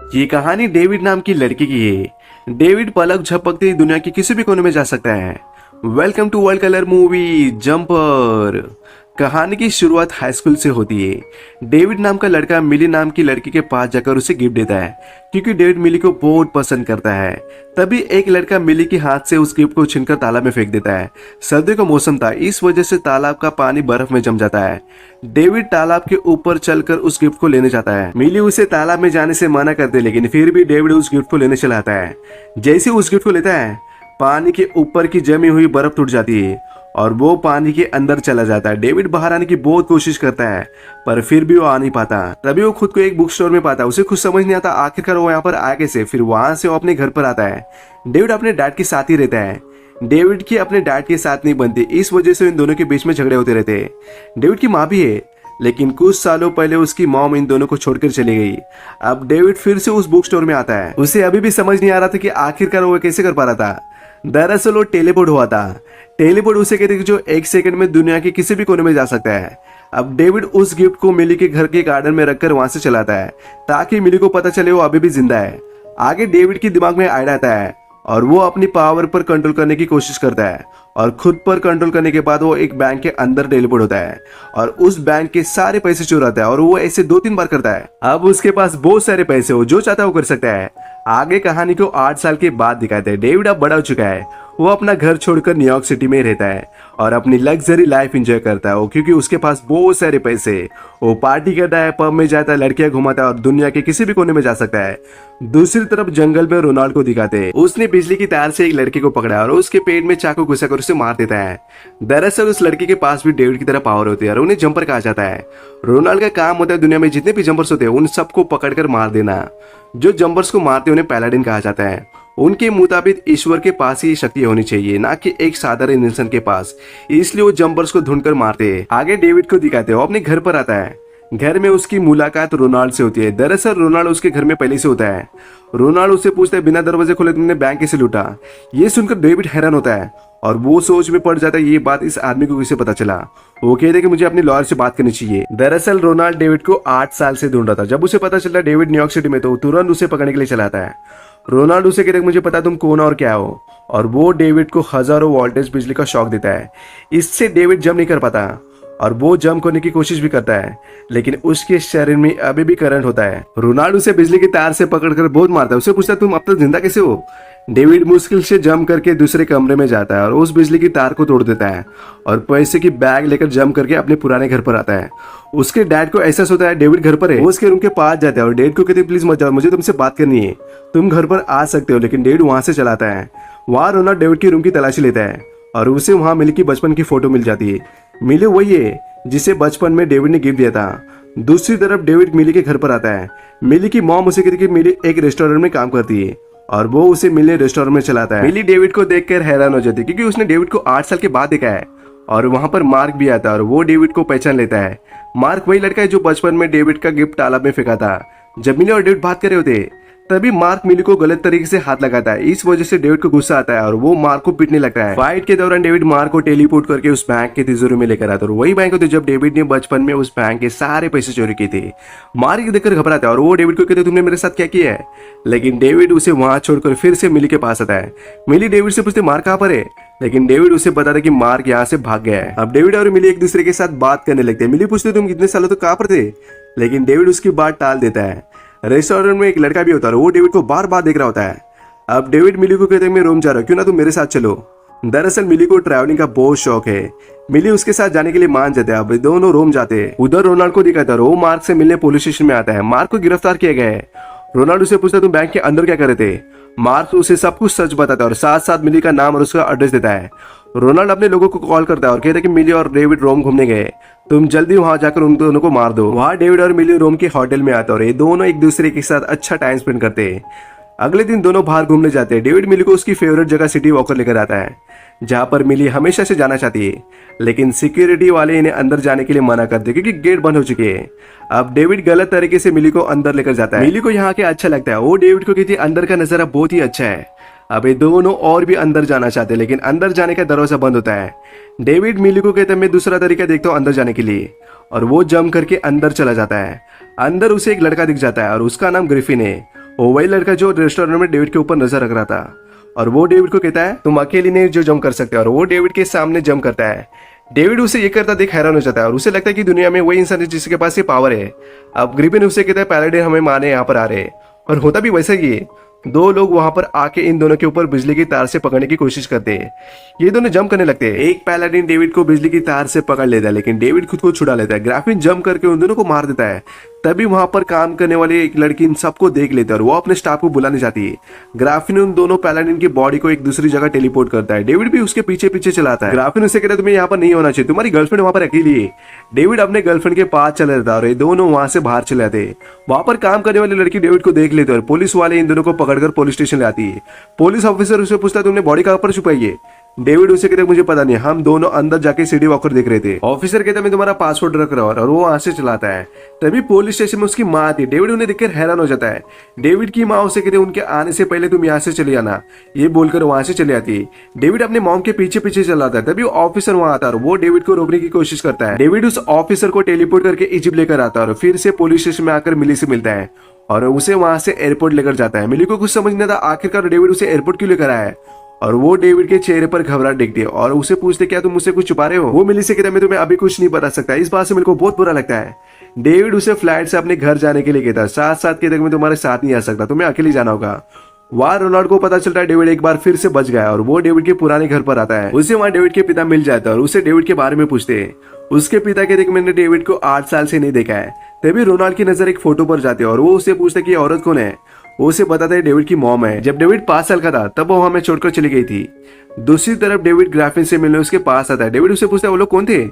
ये कहानी डेविड नाम की लड़की की है। डेविड पलक झपकते ही दुनिया के किसी भी कोने में जा सकता है। Welcome to world colour movie jumper. कहानी की शुरुआत हाई स्कूल से होती है। डेविड नाम का लड़का मिली नाम की लड़की के पास जाकर उसे गिफ्ट देता है क्योंकि डेविड मिली को बहुत पसंद करता है। तभी एक लड़का मिली के हाथ से उस गिफ्ट को छीनकर तालाब में फेंक देता है। सर्दी का मौसम था, इस वजह से तालाब का पानी बर्फ में जम जाता है। डेविड तालाब के ऊपर चलकर उस गिफ्ट को लेने जाता है। मिली उसे तालाब में जाने से मना करती है, लेकिन फिर भी डेविड उस गिफ्ट को लेने चला आता है। जैसे उस गिफ्ट को लेता है, पानी के ऊपर की जमी हुई बर्फ टूट जाती है और वो पानी के अंदर चला जाता है। डेविड बाहर आने की बहुत कोशिश करता है पर फिर भी वो आ नहीं पाता। तभी वो खुद को एक बुक स्टोर में पाता है। उसे कुछ समझ नहीं आता आखिरकार वो यहाँ पर आया कैसे। फिर वहां से वो अपने घर पर आता है। डेविड अपने डैड के साथ ही रहता है। डेविड की अपने डैड के साथ नहीं बनती, इस वजह से इन दोनों के बीच में झगड़े होते रहते हैं। डेविड की माँ भी है, लेकिन कुछ सालों पहले उसकी मॉम इन दोनों को छोड़कर चली गई। अब डेविड फिर से उस बुक स्टोर में आता है। उसे अभी भी समझ नहीं आ रहा था कि आखिरकार वो कैसे कर पा रहा था। दरअसल वो टेलीपोर्ट हुआ था। टेलीपोर्ट उसे कहते हैं जो 1 सेकंड में दुनिया के किसी भी कोने में जा सकता है। अब डेविड उस गिफ्ट को मिली के घर के गार्डन में रखकर वहां से चलाता है ताकि मिली को पता चले वो अभी भी जिंदा है। आगे डेविड के दिमाग में आइडिया आता है और वो अपनी पावर पर कंट्रोल करने की कोशिश करता है और खुद पर कंट्रोल करने के बाद वो एक बैंक के अंदर टेलीपोर्ट होता है और उस बैंक के सारे पैसे चुराता है और वो ऐसे 2-3 बार करता है। अब उसके पास बहुत सारे पैसे हो, जो चाहता है वो कर सकता है। आगे कहानी को 8 साल के बाद दिखाते हैं। डेविड अब बड़ा हो चुका है। वो अपना घर छोड़कर न्यूयॉर्क सिटी में रहता है और अपनी लग्जरी लाइफ एंजॉय करता है वो, क्योंकि उसके पास बहुत सारे पैसे। वो पार्टी करता है, पब में जाता है, लड़कियां घुमाता है और दुनिया के किसी भी कोने में जा सकता है। दूसरी तरफ जंगल में रोनाल्ड को दिखाते हैं। उसने बिजली की तार से एक लड़के को पकड़ा और उसके पेट में चाकू घुसाकर उसे मार देता है। दरअसल उस लड़के के पास भी डेविड की तरह पावर होती है और उन्हें जंपर कहा जाता है। रोनाल्ड का काम होता है दुनिया में जितने भी जंपर्स होते हैं उन सबको पकड़कर मार देना। जो जंपर्स को मारते हैं उन्हें पैलाडिन कहा जाता है। उनके मुताबिक ईश्वर के पास ही शक्ति होनी चाहिए, ना कि एक साधारण इंसान के पास। इसलिए वो जंपर्स को ढूंढकर मारते हैं। आगे डेविड को दिखाते हैं। वो अपने घर पर आता है। घर में उसकी मुलाकात रोनाल्ड से होती है। दरअसल रोनाल्ड उसके घर में पहले से होता है। रोनाल्ड उससे पूछता है बिना दरवाजे खोले तुमने बैंक कैसे लूटा। ये सुनकर डेविड हैरान होता है और वो सोच में पड़ जाता है ये बात इस आदमी को कैसे पता चला। वो कहते हैं कि मुझे अपने लॉयर से बात करनी चाहिए। दरअसल रोनाल्ड डेविड को 8 साल से ढूंढ रहा था। जब उसे पता चलता डेविड न्यूयॉर्क सिटी में, तो तुरंत उसे पकड़ने के लिए चला आता है। रोनाल्ड उसे कहते हैं मुझे पता तुम कौन और क्या हो, और वो डेविड को हजारों वोल्टेज बिजली का शॉक देता है। इससे डेविड जंप नहीं कर पाता और वो जंप करने की कोशिश भी करता है, लेकिन उसके शरीर में अभी भी करंट होता है। रोनाल्ड उसे बिजली की तार से पकड़कर बहुत मारता है। उसे पूछता है तुम अब तक जिंदा कैसे हो। डेविड मुश्किल से जंप करके दूसरे कमरे में जाता है और उस बिजली की तार को तोड़ देता है और पैसे की बैग लेकर जंप करके अपने पुराने घर पर आता है। उसके डैड को एहसास होता है डेविड घर पर है। वो उसके रूम के पास जाता है और डेविड को कहते हैं प्लीज मत जाओ, मुझे तुमसे बात करनी है, तुम घर पर आ सकते हो। लेकिन डेविड वहां से चलाता है। वहां रोनाल्ड डेविड के रूम की तलाशी लेता है और उसे वहां मिली की बचपन की फोटो मिल जाती है। मिली वही है जिसे बचपन में डेविड ने गिफ्ट दिया था। दूसरी तरफ डेविड मिली के घर पर आता है। मिली की मॉम उसे कहती है कि मिली एक रेस्टोरेंट में काम करती है और वो उसे मिली रेस्टोरेंट में चलाता है। मिली डेविड को देखकर हैरान हो जाती है क्योंकि उसने डेविड को 8 साल के बाद देखा है और वहां पर मार्क भी आता है और वो डेविड को पहचान लेता है। मार्क वही लड़का है जो बचपन में डेविड का गिफ्ट तालाब में फेंका था। जब मिली और डेविड बात कर रहे होते तभी मार्क मिली को गलत तरीके से हाथ लगाता है। इस वजह से डेविड को गुस्सा आता है और वो मार्क को पीटने लगता है। फाइट के दौरान डेविड मार्क को टेलीपोर्ट करके उस बैंक के तिजोरी में लेकर आता है और वही बैंक होती है जब डेविड ने बचपन में उस बैंक के सारे पैसे चोरी किए थे। मार्क देखकर घबराता है और वो डेविड को कहते तुमने मेरे साथ क्या किया है। लेकिन डेविड उसे वहां छोड़कर फिर से मिली के पास आता है। मिली डेविड से पूछते मार्क कहाँ पर है, लेकिन डेविड उसे बताता है कि मार्क यहाँ से भाग गया है। अब डेविड और मिली एक दूसरे के साथ बात करने लगते हैं। मिली पूछते तुम कितने सालों तक कहाँ पर थे, लेकिन डेविड उसकी बात टाल देता है। रेस्टोरेंट में एक लड़का भी होता है, वो डेविड को बार बार देख रहा होता है। अब डेविड मिली को कहते हैं मैं रोम जा रहा हूँ, क्यों ना तुम मेरे साथ चलो। दरअसल मिली को ट्रैवलिंग का बहुत शौक है। मिली उसके साथ जाने के लिए मान जाते हैं। अब दोनों रोम जाते हैं। उधर रोनाल्ड को दिखाता है, वो मार्क से मिलने पुलिस स्टेशन में आता है। मार्क को गिरफ्तार किया गया है। रोनाल्ड उसे पूछता तुम बैंक के अंदर क्या कर रहे थे। मार्क उसे सब कुछ सच बताता है और साथ साथ मिली का नाम और उसका एड्रेस देता है। रोनाल्ड अपने लोगों को कॉल करता है और कहता है कि मिली और डेविड रोम घूमने गए, तुम जल्दी वहां जाकर उन दोनों को मार दो। वहां डेविड और मिली रोम के होटल में आते और ये दोनों एक दूसरे के साथ अच्छा टाइम स्पेंड करते हैं। अगले दिन दोनों बाहर घूमने जाते हैं। डेविड मिली को उसकी फेवरेट जगह सिटी वॉकर लेकर आता है, जहां पर मिली हमेशा से जाना चाहती है, लेकिन सिक्योरिटी वाले इन्हें अंदर जाने के लिए मना करते क्योंकि गेट बंद हो चुके हैं। अब डेविड गलत तरीके से मिली को अंदर लेकर जाता है। मिली को यहाँ के अच्छा लगता है। वो डेविड को कहती है अंदर का नजारा बहुत ही अच्छा है। अब ये दोनों और भी अंदर जाना चाहते हैं, लेकिन अंदर जाने का दरवाजा बंद होता है। डेविड मिली को कहता है मैं दूसरा तरीका देखता हूँ अंदर जाने के लिए, और वो जंप करके अंदर चला जाता है। अंदर उसे एक लड़का दिख जाता है और उसका नाम ग्रिफिन है। वो वही लड़का जो रेस्टोरेंट में डेविड के ऊपर नजर रख रहा था। और वो डेविड को कहता है तुम अकेले नहीं जो जंप कर सकते हो, और वो डेविड के सामने जंप करता है। डेविड उसे ये करता देख हैरान हो जाता है और उसे लगता है कि दुनिया में वही इंसान है जिसके पास ये पावर है। अब ग्रिफिन उसे कहता है पैलेडिन हमें मारने यहाँ पर आ रहे हैं, और होता भी वैसा ही है। दो लोग वहां पर आके इन दोनों के ऊपर बिजली की तार से पकड़ने की कोशिश करते हैं। ये दोनों जंप करने लगते हैं। एक पैलाडिन डेविड को बिजली की तार से पकड़ लेता है, लेकिन डेविड खुद को छुड़ा लेता है। ग्राफिन जंप करके उन दोनों को मार देता है। तभी वहां पर काम करने वाली एक लड़की इन सबको देख लेता है और वो अपने स्टाफ को बुलाने जाती है। ग्राफिन उन दोनों पैलाडिन की बॉडी को एक दूसरी जगह टेलीपोर्ट करता है। डेविड भी उसके पीछे पीछे चलाता है। ग्राफिन उसे कहता है तुम्हें यहाँ पर नहीं होना चाहिए, तुम्हारी गर्लफ्रेंड वहां पर अकेली है। डेविड अपने गर्लफ्रेंड के पास चला जाता है और ये दोनों वहां से बाहर चले जाते हैं। वहां पर काम करने वाली लड़की डेविड को देख लेते और पुलिस वाले इन दोनों को पकड़कर पुलिस स्टेशन ले आती है। पुलिस ऑफिसर उसे पूछता है तुमने बॉडी कहां पर छुपाई है। डेविड उसे कहते मुझे पता नहीं, हम दोनों अंदर जाके सीडी वॉकर देख रहे थे। ऑफिसर कहता मैं तुम्हारा पासपोर्ट रख रहा हूं, और वो वहां से चलाता है। तभी पुलिस स्टेशन में उसकी माँ थी। डेविड उन्हें देखकर हैरान हो जाता है। डेविड की माँ उसे कहते उनके आने से पहले तुम यहाँ से चले आना, ये बोलकर वहां से चले आती है। डेविड अपने मॉम के पीछे पीछे चलाता है। तभी ऑफिसर वहां आता है और वो डेविड को रोकने की कोशिश करता है। डेविड उस ऑफिसर को टेलीपोर्ट करके इजिप्ट लेकर आता है और फिर से पुलिस स्टेशन में आकर मिली से मिलता है और उसे वहां से एयरपोर्ट लेकर जाता है। मिली को कुछ समझ नहीं था आखिरकार डेविड उसे एयरपोर्ट क्यों लेकर आया है, और वो डेविड के चेहरे पर घबराहट देखती है और उसे पूछते क्या तुम मुझसे कुछ छुपा रहे हो। वो मिली से कहता है मैं तुम्हें अभी कुछ नहीं बता सकता। इस बात से मेरे को बहुत बुरा लगता है। डेविड उसे फ्लाइट से अपने घर जाने के लिए कहता है, साथ साथ कहता है मैं तुम्हारे साथ नहीं आ सकता, तुम्हें अकेले जाना होगा। वहां रोनाल्ड को पता चलता है डेविड एक बार फिर से बच गया और वो डेविड के पुराने घर पर आता है। उसे वहां डेविड के पिता मिल जाता है और उसे डेविड के बारे में पूछते हैं। उसके पिता कहते कि मैंने डेविड को 8 साल से नहीं देखा है। तभी रोनाल्ड की नजर एक फोटो पर जाती है और वो उसे पूछता है कि औरत कौन है। वो उसे बताता है डेविड की मॉम है। जब डेविड 5 साल का था तब वो हमें छोड़कर चली गई थी। दूसरी तरफ डेविड ग्राफिन से मिलने उसके पास आता है। डेविड उसे पूछता है वो लोग कौन थे।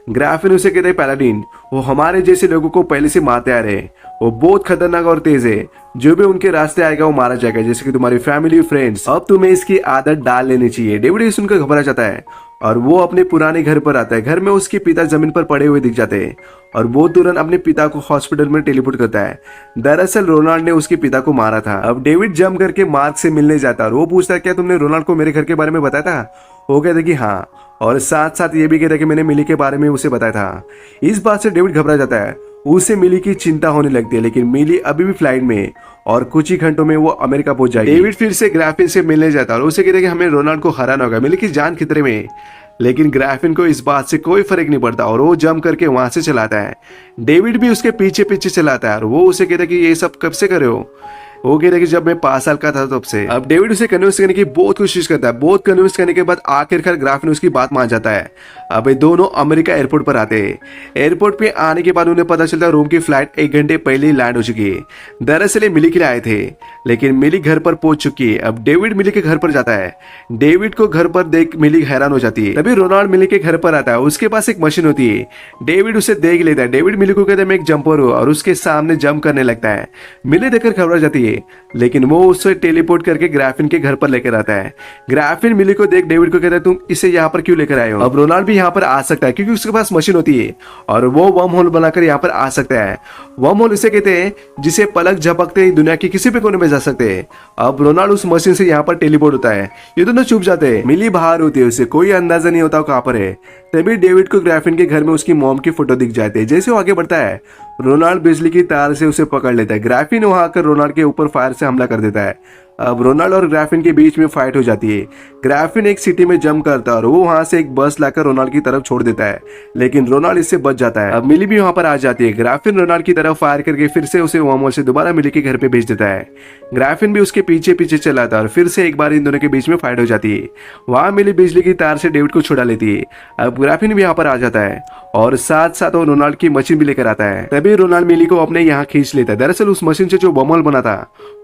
ग्राफिन उसे कहते हैं पैलाडिन, वो हमारे जैसे लोगों को पहले से मारते आ रहे हैं। वो बहुत खतरनाक और तेज है, जो भी उनके रास्ते आएगा वो मारा जाएगा, जैसे कि तुम्हारी फैमिली फ्रेंड्स। अब तुम्हें इसकी आदत डाल लेनी चाहिए। डेविड ये सुनकर घबरा जाता है और वो अपने पुराने घर पर आता है। घर में उसके पिता जमीन पर पड़े हुए दिख जाते हैं और वो तुरंत अपने पिता को हॉस्पिटल में टेलीपोर्ट करता है। दरअसल रोनाल्ड ने उसके पिता को मारा था। अब डेविड जंप करके मार्क से मिलने जाता है और वो पूछता है क्या तुमने रोनाल्ड को मेरे घर के बारे में बताया था। वो कहता है कि हाँ, और साथ साथ ये भी कहता है कि मैंने मिली के बारे में उसे बताया था। इस बात से डेविड घबरा जाता है। उसे मिली की चिंता होने लगती है, लेकिन मिली अभी भी फ्लाइट में है और कुछ ही घंटों में वो अमेरिका पहुंच जाएगी। डेविड फिर से ग्राफिन से मिलने जाता है और उसे कहता है कि हमें रोनाल्ड को हराना होगा, मिली की जान खतरे में है। लेकिन ग्राफिन को इस बात से कोई फर्क नहीं पड़ता और वो जंप करके वहां से चलाता है। डेविड भी उसके पीछे पीछे चलाता है और वो उसे कहता है कि ये सब कब से कर रहे हो। वो कहता है कि जब मैं 5 साल का था तब से। अब डेविड उसे कन्विंस करने की बहुत कोशिश करता है। बहुत कन्विंस करने के बाद आखिरकार ग्राफिन उसकी बात मान जाता है। अब ये दोनों अमेरिका एयरपोर्ट पर आते हैं। एयरपोर्ट पे आने के बाद उन्हें पता चलता है रोम की फ्लाइट 1 घंटे पहले ही लैंड हो चुकी है। दरअसल ये मिली के लिए आए थे, लेकिन मिली घर पर पहुंच चुकी है। अब डेविड मिली के घर पर जाता है। डेविड को घर पर देख मिली हैरान हो जाती है। तभी रोनाल्ड मिली के घर पर आता है। उसके पास एक मशीन होती है। डेविड उसे देख लेता है। डेविड मिली को कहता है मैं एक जंपर हूँ और उसके सामने जंप करने लगता है। मिली देखकर घबरा जाती है, लेकिन वो उसे टेलीपोर्ट करके ग्राफिन के घर पर लेकर आता है। ग्राफिन मिली को देख डेविड को कहता है तुम इसे यहाँ पर क्यों लेकर आए हो। अब रोनाल्ड भी यहाँ पर आ सकता है क्योंकि उसके पास मशीन होती है और वो वर्म होल बनाकर यहाँ पर आ सकता है। वर्म होल इसे कहते हैं जिसे पलक झपकते ही दुनिया के किसी भी कोने में जा सकते हैं। अब रोनाल्ड उस मशीन से यहाँ पर टेलीपोर्ट होता है। ये दोनों चुप जाते हैं। मिली बाहर होती है, उसे कोई अंदाजा नहीं होता कहाँ पर है। तभी डेविड को ग्राफिन के घर में उसकी मॉम की फोटो दिख जाती है। जैसे वो आगे बढ़ता है रोनाल्ड बिजली की तार से उसे पकड़ लेता है। ग्राफिन वहां आकर रोनाल्ड के ऊपर फायर से हमला कर देता है। अब रोनाल्ड और ग्राफिन के बीच में फाइट हो जाती है। ग्राफिन एक सिटी में जंप करता है और वो वहां से एक बस लाकर रोनाल्ड की तरफ छोड़ देता है, लेकिन रोनाल्ड इससे बच जाता है। अब मिली भी वहां पर आ जाती है। ग्राफिन रोनाल्ड की तरफ फायर करके फिर से उसे वर्महोल से दोबारा मिली के घर पे भेज देता है। ग्राफिन भी उसके पीछे पीछे चलाता है और फिर से एक बार इन दोनों के बीच में फाइट हो जाती है। वहां मिली बिजली की तार से डेविड को छुड़ा लेती है। अब ग्राफिन भी यहाँ पर आ जाता है और साथ साथ वो रोनाल्ड की मशीन भी लेकर आता है। तभी रोनाल्ड मिली को अपने यहाँ खींच लेता है। दरअसल उस मशीन से जो वर्महोल बना था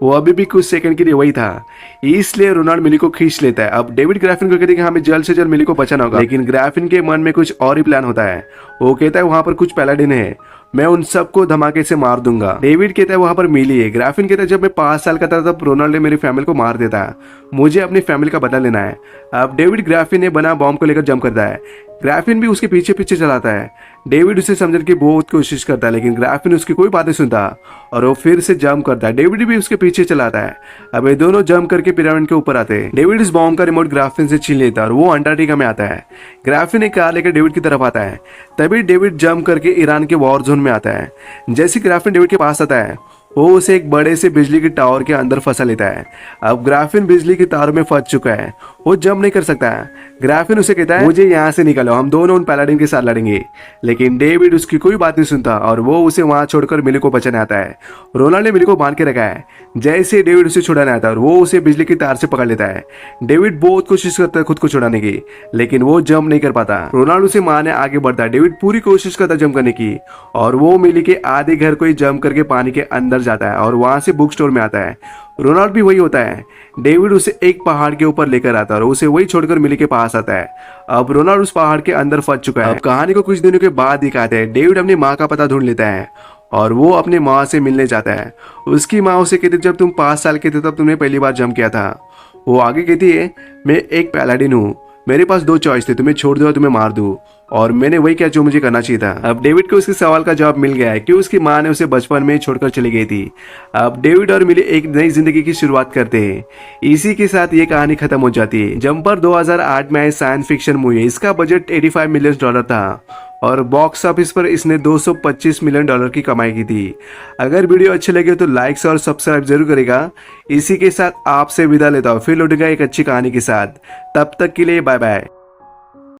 वो अभी भी कुछ सेकंड के लिए वही था, इसलिए रोनाल्ड मिली को खींच लेता है। अब डेविड ग्राफिन को कहते हैं कि हमें जल्द से जल्द मिली को बचाना होगा, लेकिन ग्राफिन के मन में कुछ और ही प्लान होता है। वो कहता है वहां पर कुछ पैलाडिन है, मैं उन सबको धमाके से मार दूंगा। डेविड कहता है वहां पर मिली है। ग्राफिन कहता है जब मैं 5 साल का था तब रोनाल्ड ने मेरी फैमिली को मार देता, मुझे अपनी फैमिली का बदला लेना है। अब डेविड ग्राफिन ने बना बॉम्ब को लेकर जंप करता है। ग्राफिन भी उसके पीछे पीछे चलाता है। डेविड उसे समझने की बहुत कोशिश करता है, लेकिन ग्राफिन उसकी कोई बात नहीं सुनता और वो फिर से जंप करता है। डेविड भी उसके पीछे चलाता है। अब ये दोनों जंप करके पिरामिड के ऊपर आते हैं। डेविड इस बॉम्ब का रिमोट ग्राफिन से छीन लेता है और वो अंटार्कटिका में आता है। ग्राफिन एक कार लेकर डेविड की तरफ आता है। तभी डेविड जंप करके ईरान के वॉर जोन में आता है। जैसे ग्राफिन डेविड के पास आता है वो उसे एक बड़े से बिजली के टावर के अंदर फंसा लेता है। अब ग्राफिन बिजली के तारों में फंस चुका है, वो जंप नहीं कर सकता है। ग्राफिन उसे कहता है मुझे यहाँ से निकालो, हम दोनों उन पैलाडिन के साथ लड़ेंगे। लेकिन डेविड उसकी कोई बात नहीं सुनता और वो उसे वहां छोड़कर मिली को बचाने आता है। रोनाल्ड ने मिली को बांध के रखा है। जैसे डेविड उसे छुड़ाने आता है और वो उसे बिजली की तार से पकड़ लेता है। डेविड बहुत कोशिश करता है खुद को छुड़ाने की, लेकिन वो जंप नहीं कर पाता। रोनाल्ड उसे मारने आगे बढ़ता है। डेविड पूरी कोशिश करता है जंप करने की और वो मिली के आधे घर को ही जंप करके पानी के अंदर जाता है और वहां से बुक स्टोर में आता है। रोनाल्ड भी वही होता है। डेविड उसे एक पहाड़ के ऊपर लेकर आता है और उसे वही छोड़कर मिली के पास आता है। अब रोनाल्ड उस पहाड़ के अंदर फंस चुका है। अब कहानी को कुछ दिनों के बाद दिखाते हैं। डेविड अपनी माँ का पता ढूंढ लेता है और वो अपनी माँ से मिलने जाता है। उसकी माँ उसे कहती है जब तुम 5 साल के थे तब तुमने पहली बार जंप किया था। वो आगे कहती है मैं एक पैलाडिन हूँ, मेरे पास 2 चॉइस थे, तुम्हें छोड़ दो या तुम्हें मार दो, और मैंने वही किया जो मुझे करना चाहिए था। अब डेविड को उसके सवाल का जवाब मिल गया है कि उसकी माँ ने उसे बचपन में छोड़कर चली गई थी। अब डेविड और मिली एक नई जिंदगी की शुरुआत करते हैं। इसी के साथ ये कहानी खत्म हो जाती है। जंपर 2008 में आई साइंस फिक्शन मूवी है। इसका बजट $85 मिलियन था और बॉक्स ऑफिस पर इसने $225 मिलियन की कमाई की थी। अगर वीडियो अच्छे लगे तो लाइक्स और सब्सक्राइब जरूर करेगा। इसी के साथ आपसे विदा लेता हूँ, फिर लौटूंगा एक अच्छी कहानी के साथ। तब तक के लिए बाय बाय।